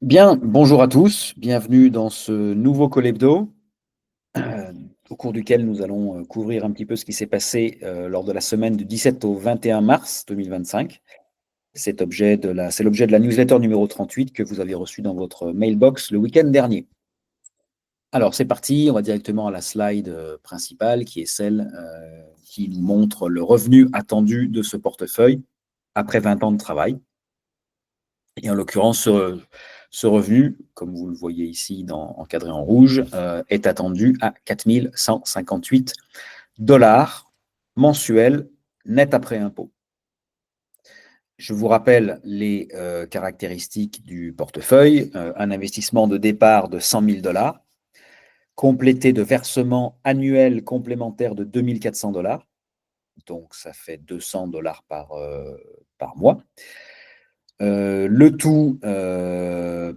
Bien, bonjour à tous, bienvenue dans ce nouveau Call Hebdo, au cours duquel nous allons couvrir un petit peu ce qui s'est passé lors de la semaine du 17 au 21 mars 2025. C'est l'objet de la newsletter numéro 38 que vous avez reçue dans votre mailbox le week-end dernier. Alors c'est parti, on va directement à la slide principale qui est celle qui nous montre le revenu attendu de ce portefeuille après 20 ans de travail. Et en l'occurrence, ce revenu, comme vous le voyez ici encadré en rouge, est attendu à 4 158 dollars mensuels net après impôt. Je vous rappelle les caractéristiques du portefeuille. Un investissement de départ de 100 000 dollars, complété de versements annuels complémentaires de 2 400 dollars. Donc, ça fait 200 dollars par mois. Le tout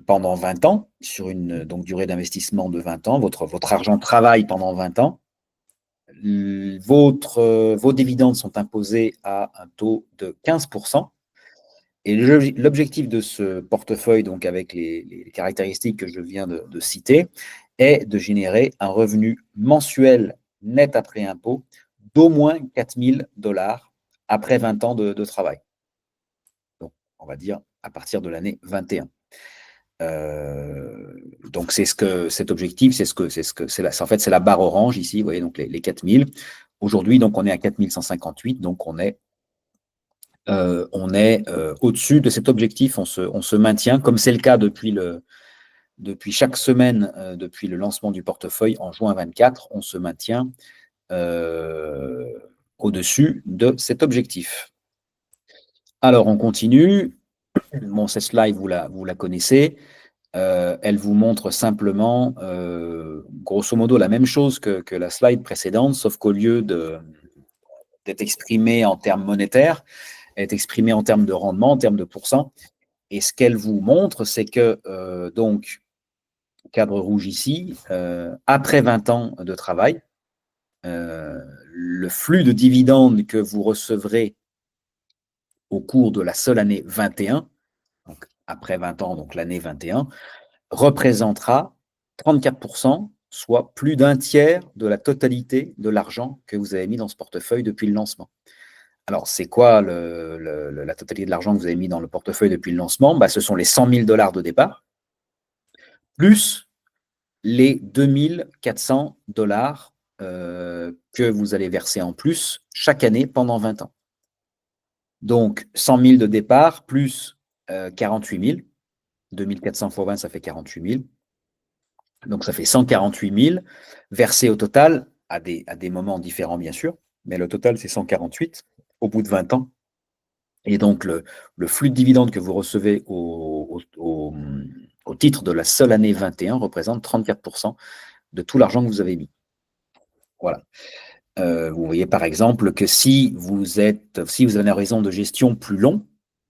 pendant 20 ans, sur une durée d'investissement de 20 ans. Votre argent travaille pendant 20 ans. Vos dividendes sont imposés à un taux de 15%. Et l'objectif de ce portefeuille, donc avec les caractéristiques que je viens de citer, est de générer un revenu mensuel net après impôt d'au moins 4 000 dollars après 20 ans de travail. Donc, on va dire à partir de l'année 21. Donc, cet objectif, en fait, c'est la barre orange ici, vous voyez, donc les 4 000. Aujourd'hui, donc, on est à 4 158, donc on est au-dessus de cet objectif, on se maintient, comme c'est le cas depuis chaque semaine, depuis le lancement du portefeuille en juin 24, on se maintient au-dessus de cet objectif. Alors, on continue. Bon, cette slide, vous la connaissez. Elle vous montre simplement, grosso modo, la même chose que la slide précédente, sauf qu'au lieu d'être exprimée en termes monétaires, elle est exprimée en termes de rendement, en termes de pourcent. Et ce qu'elle vous montre, c'est que, donc, cadre rouge ici, après 20 ans de travail, le flux de dividendes que vous recevrez au cours de la seule année 21, donc après 20 ans, donc l'année 21, représentera 34%, soit plus d'un tiers de la totalité de l'argent que vous avez mis dans ce portefeuille depuis le lancement. Alors, c'est quoi la totalité de l'argent que vous avez mis dans le portefeuille depuis le lancement? Ce sont les 100 000 dollars de départ, plus les 2 400 dollars que vous allez verser en plus chaque année pendant 20 ans. Donc, 100 000 de départ, plus 48 000. 2 400 fois 20, ça fait 48 000. Donc, ça fait 148 000 versés au total, à des moments différents, bien sûr, mais le total, c'est 148 au bout de 20 ans. Et donc, le flux de dividendes que vous recevez au titre de la seule année 21 représente 34% de tout l'argent que vous avez mis. Voilà. Vous voyez par exemple que si vous avez un horizon de gestion plus long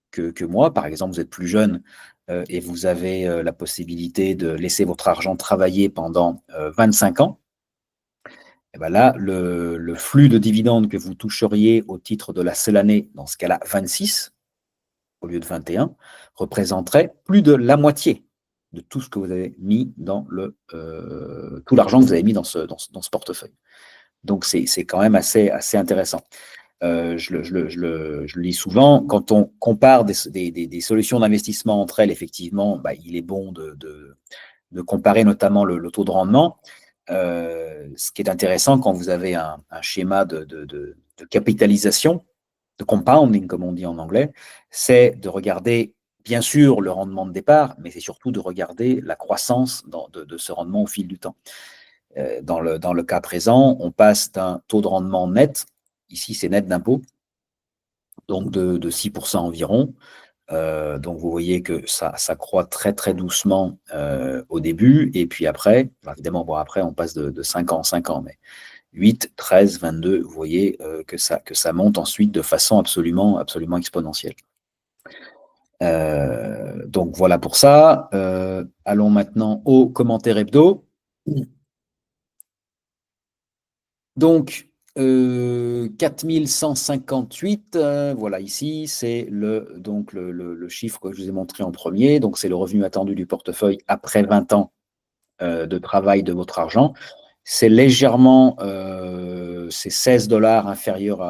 que moi, par exemple, vous êtes plus jeune et vous avez la possibilité de laisser votre argent travailler pendant 25 ans, et ben là, le flux de dividendes que vous toucheriez au titre de la seule année, dans ce cas-là 26 au lieu de 21, représenterait plus de la moitié de tout ce que vous avez mis dans tout l'argent que vous avez mis dans ce portefeuille. Donc, c'est quand même assez intéressant. Je le lis souvent, quand on compare des solutions d'investissement entre elles, effectivement, il est bon de comparer notamment le taux de rendement. Ce qui est intéressant quand vous avez un schéma de capitalisation, de compounding, comme on dit en anglais, c'est de regarder, bien sûr, le rendement de départ, mais c'est surtout de regarder la croissance de ce rendement au fil du temps. Dans le cas présent, on passe d'un taux de rendement net, ici c'est net d'impôt, donc de 6% environ. Donc vous voyez que ça croît très très doucement au début, et puis après, évidemment, après on passe de 5 ans en 5 ans, mais 8, 13, 22, vous voyez que ça monte ensuite de façon absolument exponentielle. Donc voilà pour ça. Allons maintenant au commentaire hebdo. Donc, 4158, voilà, ici, c'est donc le chiffre que je vous ai montré en premier. Donc, c'est le revenu attendu du portefeuille après 20 ans de travail de votre argent. C'est légèrement, c'est 16 $ inférieur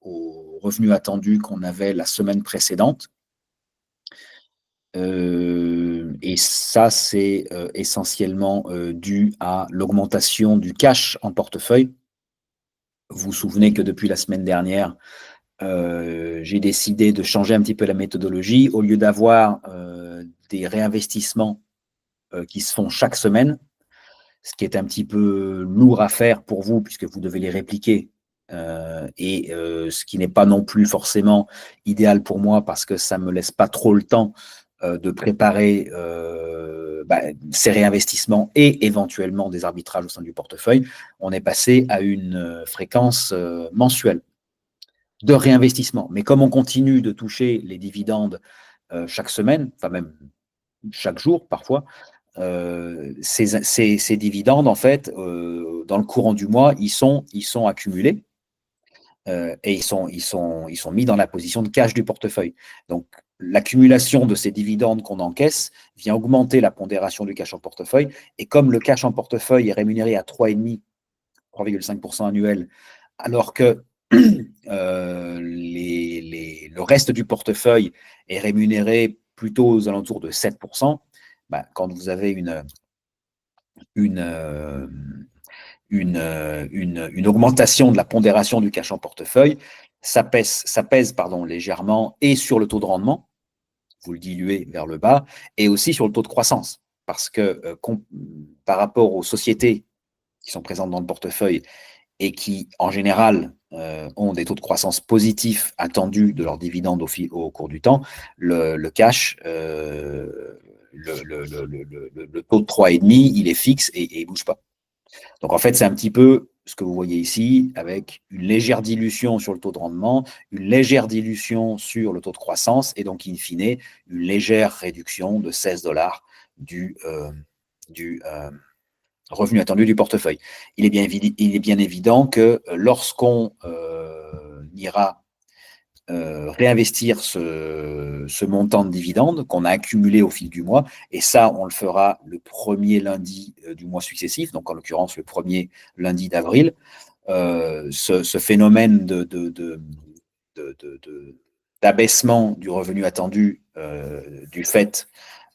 au revenu attendu qu'on avait la semaine précédente. Et ça, c'est essentiellement dû à l'augmentation du cash en portefeuille. Vous vous souvenez que depuis la semaine dernière, j'ai décidé de changer un petit peu la méthodologie. Au lieu d'avoir des réinvestissements qui se font chaque semaine, ce qui est un petit peu lourd à faire pour vous puisque vous devez les répliquer, et ce qui n'est pas non plus forcément idéal pour moi parce que ça ne me laisse pas trop le temps de préparer ces réinvestissements et éventuellement des arbitrages au sein du portefeuille. On est passé à une fréquence mensuelle de réinvestissement. Mais comme on continue de toucher les dividendes chaque semaine, enfin même chaque jour parfois, ces dividendes, en fait, dans le courant du mois, ils sont accumulés et ils sont mis dans la position de cash du portefeuille. Donc, l'accumulation de ces dividendes qu'on encaisse vient augmenter la pondération du cash en portefeuille. Et comme le cash en portefeuille est rémunéré à 3,5, 3,5% annuel, alors que le reste du portefeuille est rémunéré plutôt aux alentours de 7%, quand vous avez une augmentation de la pondération du cash en portefeuille, ça pèse légèrement et sur le taux de rendement, vous le diluez vers le bas, et aussi sur le taux de croissance. Parce que par rapport aux sociétés qui sont présentes dans le portefeuille et qui, en général, ont des taux de croissance positifs attendus de leurs dividendes au cours du temps, le cash, le taux de 3,5, il est fixe et il ne bouge pas. Donc, en fait, c'est un petit peu ce que vous voyez ici, avec une légère dilution sur le taux de rendement, une légère dilution sur le taux de croissance, et donc, in fine, une légère réduction de 16 $ du revenu attendu du portefeuille. Il est bien évident que lorsqu'on ira réinvestir ce montant de dividendes qu'on a accumulé au fil du mois. Et ça, on le fera le premier lundi du mois successif, donc en l'occurrence le premier lundi d'avril. Ce phénomène d'abaissement du revenu attendu du fait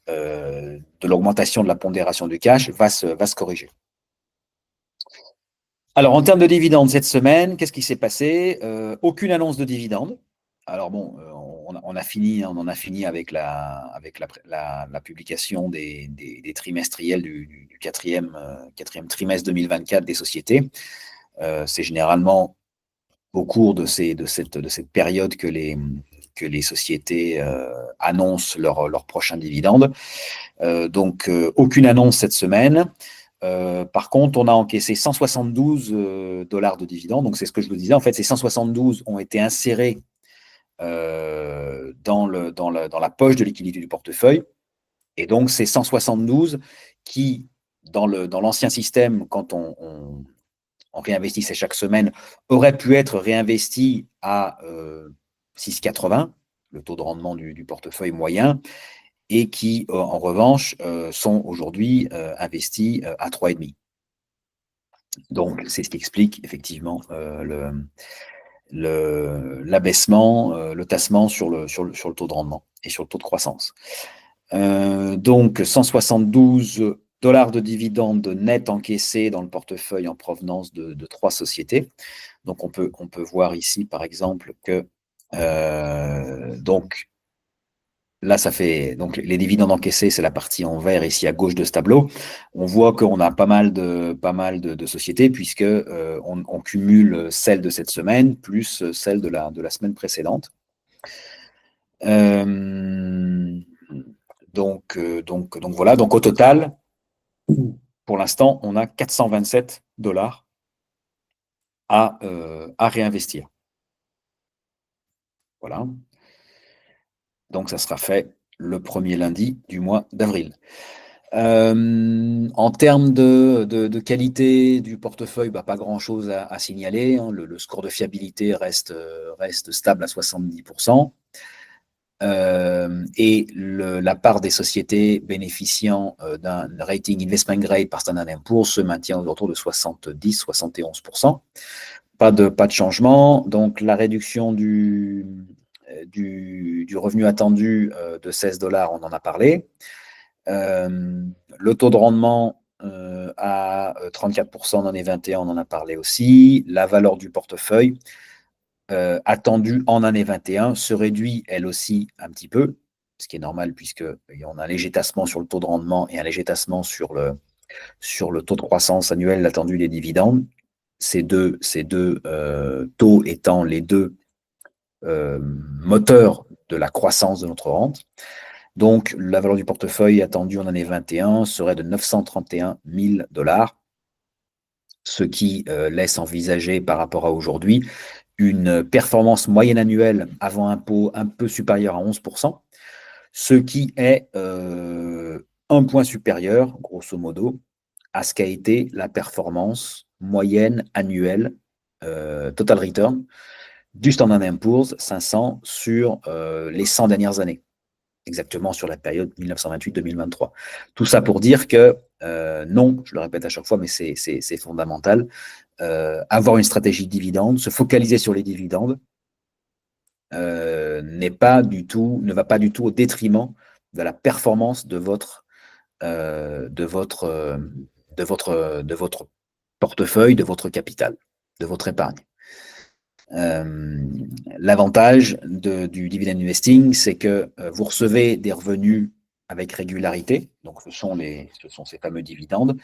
de l'augmentation de la pondération du cash va se corriger. Alors, en termes de dividendes cette semaine, qu'est-ce qui s'est passé? Aucune annonce de dividendes. Alors bon, on en a fini avec la publication des trimestriels du quatrième trimestre 2024 des sociétés. C'est généralement au cours de cette période que les sociétés annoncent leurs prochains dividendes. Donc, aucune annonce cette semaine. Par contre, on a encaissé 172 $ de dividendes. Donc, c'est ce que je vous disais. En fait, ces 172 ont été insérés dans la poche de liquidité du portefeuille. Et donc, ces 172 qui, dans l'ancien système, quand on réinvestissait chaque semaine, auraient pu être réinvestis à 6,80, le taux de rendement du portefeuille moyen, et qui, en revanche, sont aujourd'hui investis à 3,5. Donc, c'est ce qui explique effectivement l'abaissement, le tassement sur le taux de rendement et sur le taux de croissance. Donc, 172 $ de dividendes net encaissés dans le portefeuille en provenance de 3 sociétés. Donc, on peut voir ici, par exemple, que donc, là, ça fait donc les dividendes encaissés, c'est la partie en vert ici à gauche de ce tableau. On voit qu'on a pas mal de sociétés puisque on cumule celle de cette semaine plus celle de la semaine précédente. Donc voilà. Donc au total, pour l'instant, on a 427 $ à réinvestir. Voilà. Donc, ça sera fait le premier lundi du mois d'avril. En termes de qualité du portefeuille, pas grand-chose à signaler, hein. Le score de fiabilité reste stable à 70%. Et la part des sociétés bénéficiant d'un rating investment grade par Standard & Poor's se maintient autour de 70-71%. Pas de changement. Donc, la réduction du revenu attendu de 16 $, on en a parlé. Le taux de rendement à 34% dans les 21, on en a parlé aussi. La valeur du portefeuille attendue en année 21 se réduit elle aussi un petit peu, ce qui est normal puisqu'on a un léger tassement sur le taux de rendement et un léger tassement sur le taux de croissance annuel attendu des dividendes. Ces deux taux étant les deux moteurs de la croissance de notre rente. Donc, la valeur du portefeuille attendue en année 21 serait de 931 000 $, ce qui laisse envisager par rapport à aujourd'hui une performance moyenne annuelle avant impôt un peu supérieure à 11%, ce qui est un point supérieur, grosso modo, à ce qu'a été la performance moyenne annuelle total return du Standard & Poor's 500 sur les 100 dernières années, exactement sur la période 1928-2023. Tout ça pour dire que non, je le répète à chaque fois, mais c'est fondamental, avoir une stratégie de dividende, se focaliser sur les dividendes, ne va pas du tout au détriment de la performance de votre portefeuille, de votre capital, de votre épargne. L'avantage du dividend investing, c'est que vous recevez des revenus avec régularité, donc ce sont ces fameux dividendes,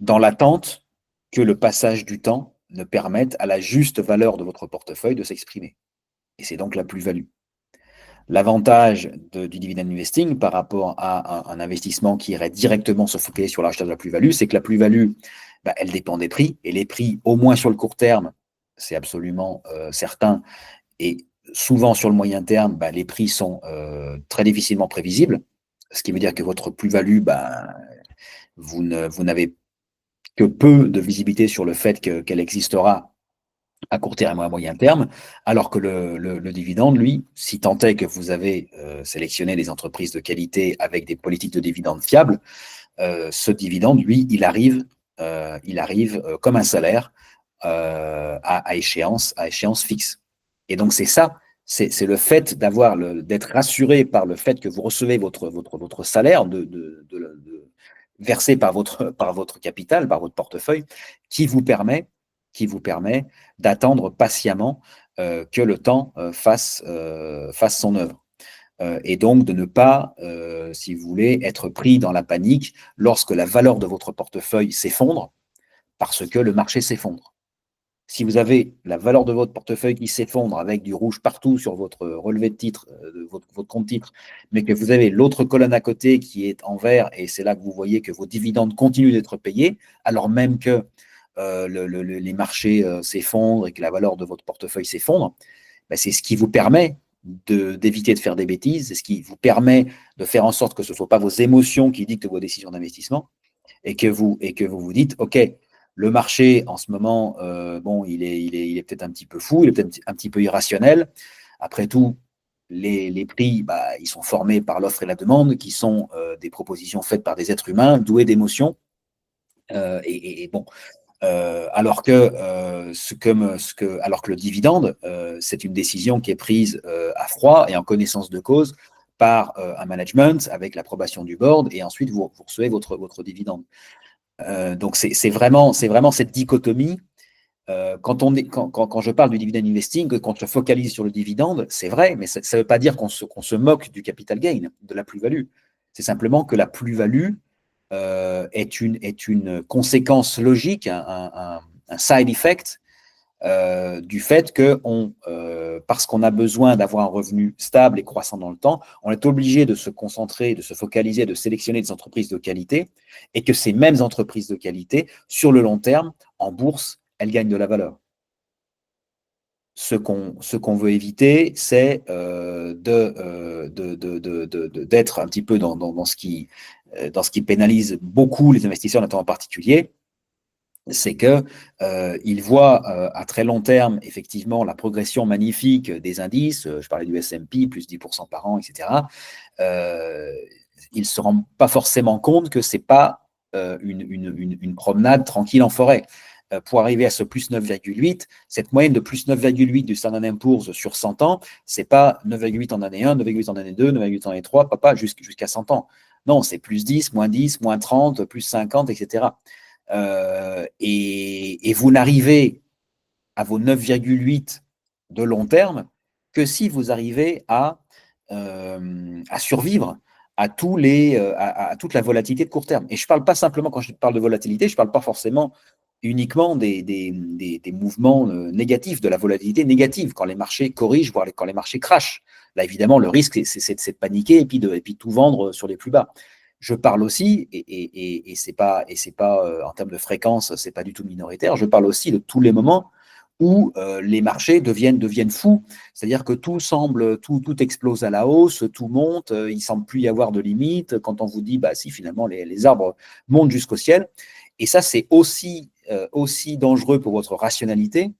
dans l'attente que le passage du temps ne permette à la juste valeur de votre portefeuille de s'exprimer. Et c'est donc la plus-value. L'avantage du dividend investing par rapport à un investissement qui irait directement se focaliser sur l'achat de la plus-value, c'est que la plus-value, elle dépend des prix, et les prix, au moins sur le court terme, c'est absolument certain, et souvent sur le moyen terme, les prix sont très difficilement prévisibles, ce qui veut dire que votre plus-value, vous n'avez que peu de visibilité sur le fait qu'elle existera à court terme ou à moyen terme, alors que le dividende, lui, si tant est que vous avez sélectionné des entreprises de qualité avec des politiques de dividendes fiables, ce dividende, lui, il arrive comme un salaire à échéance fixe. Et donc, c'est ça, c'est le fait d'être rassuré par le fait que vous recevez votre salaire versé par votre capital, par votre portefeuille, qui vous permet d'attendre patiemment que le temps fasse son œuvre. Et donc de ne pas, si vous voulez, être pris dans la panique lorsque la valeur de votre portefeuille s'effondre, parce que le marché s'effondre. Si vous avez la valeur de votre portefeuille qui s'effondre avec du rouge partout sur votre relevé de titre, votre compte titre, mais que vous avez l'autre colonne à côté qui est en vert, et c'est là que vous voyez que vos dividendes continuent d'être payés, alors même que les marchés s'effondrent et que la valeur de votre portefeuille s'effondre, c'est ce qui vous permet d'éviter de faire des bêtises, c'est ce qui vous permet de faire en sorte que ce ne soit pas vos émotions qui dictent vos décisions d'investissement, et que vous vous dites, OK, le marché en ce moment, il est peut-être un petit peu fou, il est peut-être un petit peu irrationnel. Après tout, les prix, ils sont formés par l'offre et la demande, qui sont des propositions faites par des êtres humains doués d'émotions. Alors que le dividende, c'est une décision qui est prise à froid et en connaissance de cause par un management avec l'approbation du board, et ensuite vous recevez votre dividende. Donc c'est vraiment cette dichotomie. Quand je parle du dividend investing, quand je focalise sur le dividende, c'est vrai, mais ça ne veut pas dire qu'on se moque du capital gain, de la plus-value. C'est simplement que la plus-value est une conséquence logique, un side effect du fait que parce qu'on a besoin d'avoir un revenu stable et croissant dans le temps, on est obligé de se concentrer, de se focaliser, de sélectionner des entreprises de qualité, et que ces mêmes entreprises de qualité, sur le long terme, en bourse, elles gagnent de la valeur. Ce qu'on veut éviter, c'est d'être un petit peu dans ce qui pénalise beaucoup les investisseurs, notamment particuliers, c'est qu'ils voient à très long terme, effectivement, la progression magnifique des indices. Je parlais du S&P, plus 10% par an, etc. Ils ne se rendent pas forcément compte que ce n'est pas une promenade tranquille en forêt. Pour arriver à ce plus 9,8, cette moyenne de plus 9,8 du Standard & Poor's sur 100 ans, ce n'est pas 9,8 en année 1, 9,8 en année 2, 9,8 en année 3, papa, jusqu'à 100 ans. Non, c'est plus 10, moins 30, plus 50, etc. Et vous n'arrivez à vos 9,8 de long terme que si vous arrivez à survivre à toute la volatilité de court terme. Et je ne parle pas simplement, quand je parle de volatilité, je ne parle pas forcément uniquement des mouvements négatifs, de la volatilité négative, quand les marchés corrigent, voire quand les marchés crashent. Là, évidemment, le risque, c'est de paniquer et puis de tout vendre sur les plus bas. Je parle aussi, et c'est pas en termes de fréquence, c'est pas du tout minoritaire, je parle aussi de tous les moments où les marchés deviennent fous. C'est-à-dire que tout explose à la hausse, tout monte, il ne semble plus y avoir de limite. Quand on vous dit, bah si, finalement, les arbres montent jusqu'au ciel. Et ça, c'est aussi dangereux pour votre rationalité,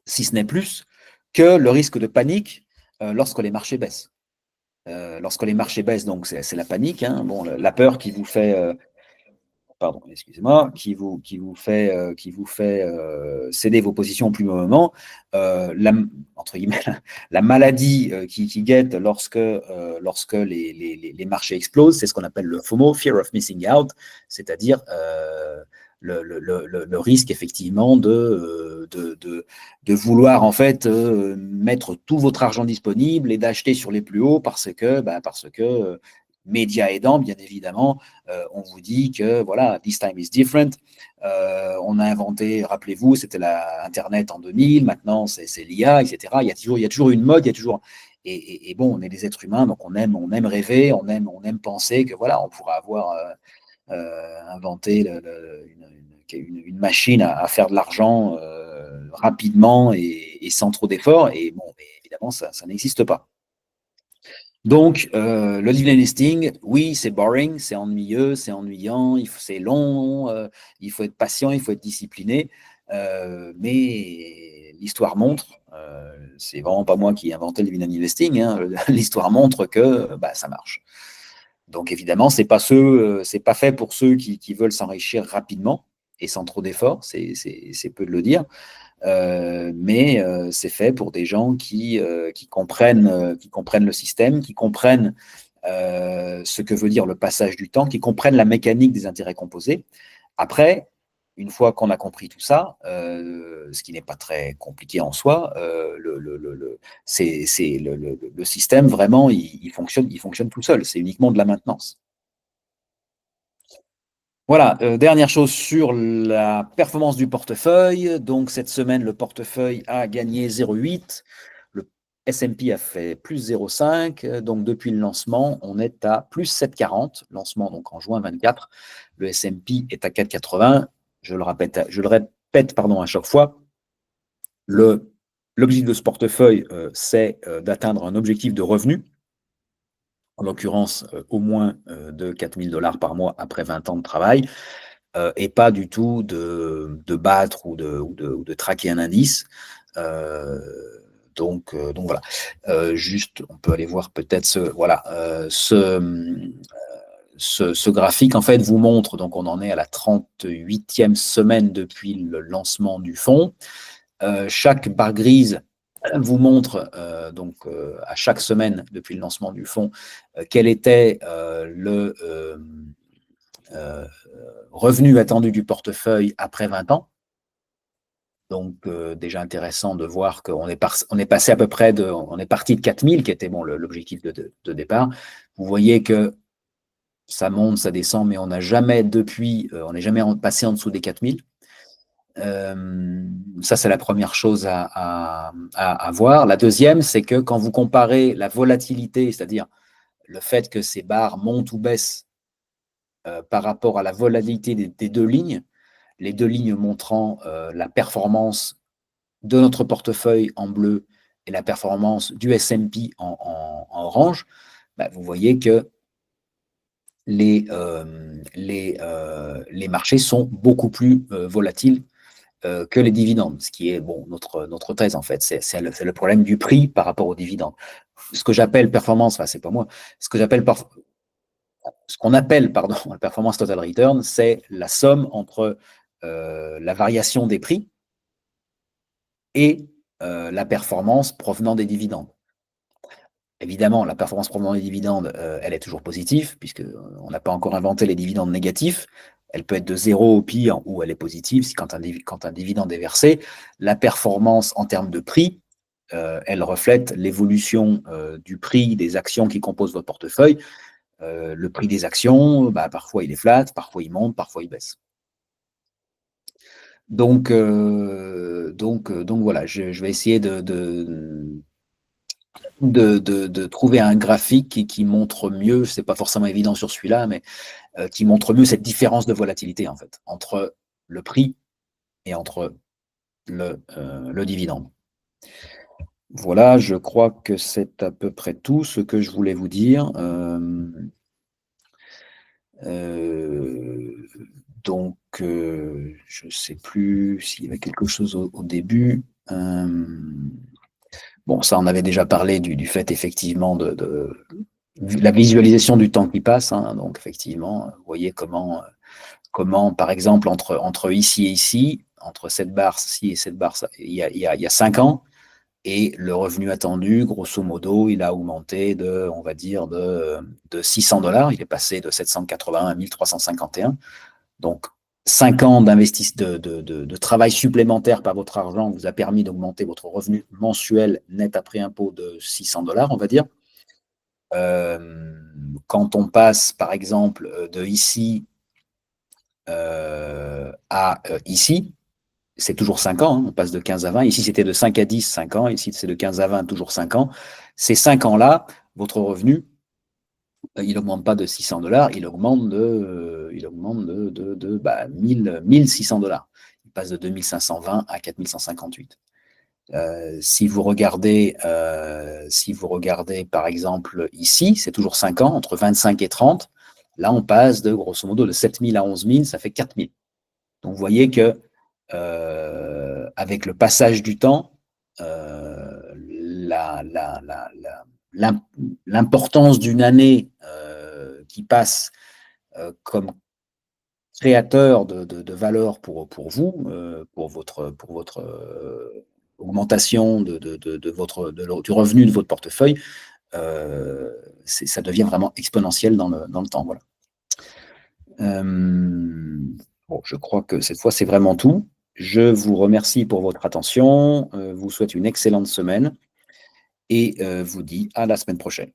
si ce n'est plus, que le risque de panique lorsque les marchés baissent. Lorsque les marchés baissent, donc c'est la panique, hein. Bon, la peur qui vous fait pardon, excusez-moi, qui vous fait céder vos positions au plus mauvais moment, entre guillemets, la maladie qui guette lorsque les marchés explosent, c'est ce qu'on appelle le FOMO, Fear of Missing Out, c'est-à-dire le risque effectivement de vouloir en fait mettre tout votre argent disponible et d'acheter sur les plus hauts parce que médias aidant, bien évidemment, on vous dit que voilà, this time is different. On a inventé, rappelez-vous, c'était Internet en 2000, maintenant c'est l'IA, etc. Il y a toujours une mode, il y a toujours. Et bon, on est des êtres humains, donc on aime rêver, on aime penser que voilà, on pourra avoir inventé une machine à faire de l'argent rapidement et sans trop d'efforts. Et bon, mais évidemment, ça n'existe pas. Donc, le dividend listing, oui, c'est boring, c'est ennuyeux, c'est ennuyant, c'est long, il faut être patient, il faut être discipliné. Mais l'histoire montre, c'est vraiment pas moi qui ai inventé le dividend investing, hein, l'histoire montre que ça marche. Donc, évidemment, c'est pas fait pour ceux qui veulent s'enrichir rapidement et sans trop d'efforts, c'est peu de le dire. Mais c'est fait pour des gens qui comprennent le système, qui comprennent ce que veut dire le passage du temps, qui comprennent la mécanique des intérêts composés. Après, une fois qu'on a compris tout ça, ce qui n'est pas très compliqué en soi, le système, vraiment, il fonctionne tout seul. C'est uniquement de la maintenance. Voilà, dernière chose sur la performance du portefeuille. Donc, cette semaine, le portefeuille a gagné 0,8. Le S&P a fait plus 0,5. Donc, depuis le lancement, on est à plus 7,40. Lancement donc en juin 24. Le S&P est à 4,80. Je le répète à chaque fois. L'objectif de ce portefeuille, c'est d'atteindre un objectif de revenu, en l'occurrence au moins de 4 000 $ par mois après 20 ans de travail, et pas du tout de battre ou de traquer un indice. Donc voilà. Juste, on peut aller voir peut-être ce graphique, en fait, vous montre, donc on en est à la 38e semaine depuis le lancement du fonds. Chaque barre grise vous montre à chaque semaine depuis le lancement du fonds quel était le revenu attendu du portefeuille après 20 ans. Donc déjà intéressant de voir qu'on est passé à peu près on est parti de 4 000 qui était l'objectif de départ. Vous voyez que ça monte, ça descend, mais on n'a jamais on n'est jamais passé en dessous des 4 000. Ça, c'est la première chose à voir. La deuxième, c'est que quand vous comparez la volatilité, c'est-à-dire le fait que ces barres montent ou baissent par rapport à la volatilité des deux lignes, les deux lignes montrant la performance de notre portefeuille en bleu et la performance du S&P en orange, bah, vous voyez que les marchés sont beaucoup plus volatiles que les dividendes, ce qui est bon, notre thèse en fait. C'est le problème du prix par rapport aux dividendes. Ce que j'appelle performance, enfin c'est pas moi, ce qu'on appelle pardon, la performance total return, c'est la somme entre la variation des prix et la performance provenant des dividendes. Évidemment, la performance provenant des dividendes, elle est toujours positive, puisqu'on n'a pas encore inventé les dividendes négatifs. Elle peut être de 0 au pire, ou elle est positive si quand un dividende est versé. La performance en termes de prix, elle reflète l'évolution du prix des actions qui composent votre portefeuille. Le prix des actions, bah, parfois il est flat, parfois il monte, parfois il baisse. Donc voilà, je vais essayer de trouver un graphique qui montre mieux, c'est pas forcément évident sur celui-là, mais qui montre mieux cette différence de volatilité en fait, entre le prix et entre le dividende. Voilà, je crois que c'est à peu près tout ce que je voulais vous dire. Donc, je ne sais plus s'il y avait quelque chose au début. Bon, ça, on avait déjà parlé du fait, effectivement, de la visualisation du temps qui passe. Hein. Donc, effectivement, vous voyez comment par exemple, entre ici et ici, entre cette barre-ci et cette barre, il y a 5 ans, et le revenu attendu, grosso modo, il a augmenté on va dire, de $600. Il est passé de 780 à 1351. Donc, 5 ans de travail supplémentaire par votre argent vous a permis d'augmenter votre revenu mensuel net après impôt de $600, on va dire. Quand on passe, par exemple, de ici à ici, c'est toujours 5 ans, hein, on passe de 15 à 20. Ici, c'était de 5 à 10, 5 ans. Ici, c'est de 15 à 20, toujours 5 ans. Ces 5 ans-là, votre revenu, il n'augmente pas de $600, il augmente de 1600 $. Il passe de 2520 à 4158. Si vous regardez, par exemple ici, c'est toujours 5 ans, entre 25 et 30. Là, on passe de grosso modo de 7000 à 11000, ça fait 4000. Donc, vous voyez que avec le passage du temps, l'importance d'une année qui passe comme créateur de valeur pour vous, pour votre augmentation du revenu de votre portefeuille, ça devient vraiment exponentiel dans le temps. Voilà. Bon, je crois que cette fois, c'est vraiment tout. Je vous remercie pour votre attention, vous souhaite une excellente semaine et vous dis à la semaine prochaine.